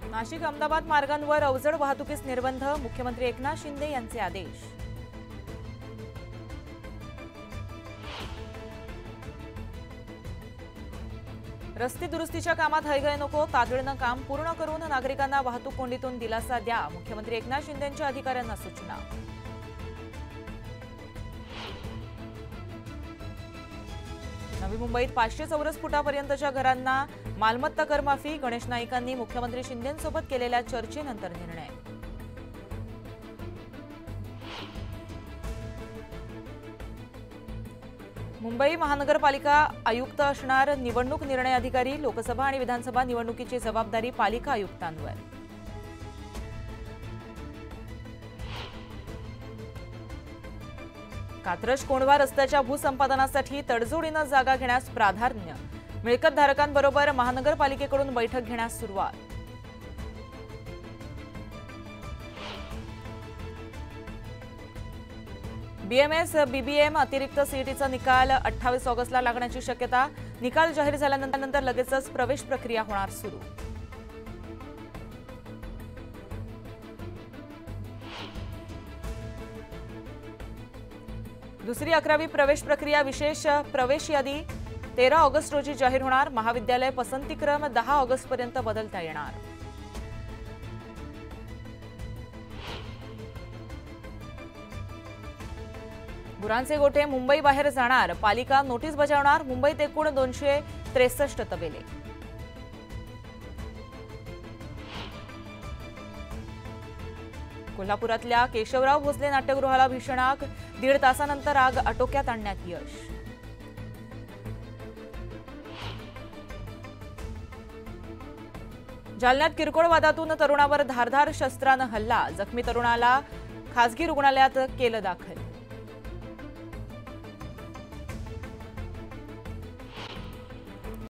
नाशिक अहमदाबाद मार्गांवर अवजड वाहतुकीस निर्बंध, मुख्यमंत्री एकनाथ शिंदे यांचे आदेश. रस्ते दुरुस्तीच्या कामात हयगय नको, तातडीनं काम पूर्ण करून नागरिकांना वाहतूक कोंडीतून दिलासा द्या, मुख्यमंत्री एकनाथ शिंदेंच्या अधिकाऱ्यांना सूचना. नवी मुंबईत 500 चौरस फुटापर्यंतच्या घरांना मालमत्ता करमाफी, गणेश नाईकांनी मुख्यमंत्री शिंदेंसोबत केलेल्या चर्चेनंतर निर्णय. मुंबई महानगरपालिका आयुक्त असणार निवडणूक निर्णय अधिकारी, लोकसभा आणि विधानसभा निवडणुकीची जबाबदारी पालिका आयुक्तांवर. कात्रज कोंढवा रस्त्याच्या भूसंपादनासाठी तडजोडीनं जागा घेण्यास प्राधान्य, मिळकतधारकांबरोबर महानगरपालिकेकडून बैठक घेण्यास सुरुवात. बीएमएस बीबीएम अतिरिक्त सीईटीचा निकाल 28 ऑगस्टला लागण्याची शक्यता, निकाल जाहीर झाल्यानंतर लगेचच प्रवेश प्रक्रिया होणार सुरू. दुसरी 11वी प्रवेश प्रक्रिया विशेष प्रवेश यादी 13 ऑगस्ट रोजी जाहीर होणार, महाविद्यालय पसंतीक्रम 10 ऑगस्टपर्यंत बदलता येणार. गुरांचे गोठे मुंबई बाहेर जाणार, पालिका नोटीस बजावणार, मुंबईत एकूण 263 तबेले. कोल्हापुरातल्या केशवराव भोसले नाट्यगृहाला भीषण आग, 1.5 तासानंतर आग आटोक्यात आणण्यात यश. जालन्यात किरकोळ वादातून तरुणावर धारदार शस्त्रानं हल्ला, जखमी तरुणाला खासगी रुग्णालयात केलं दाखल.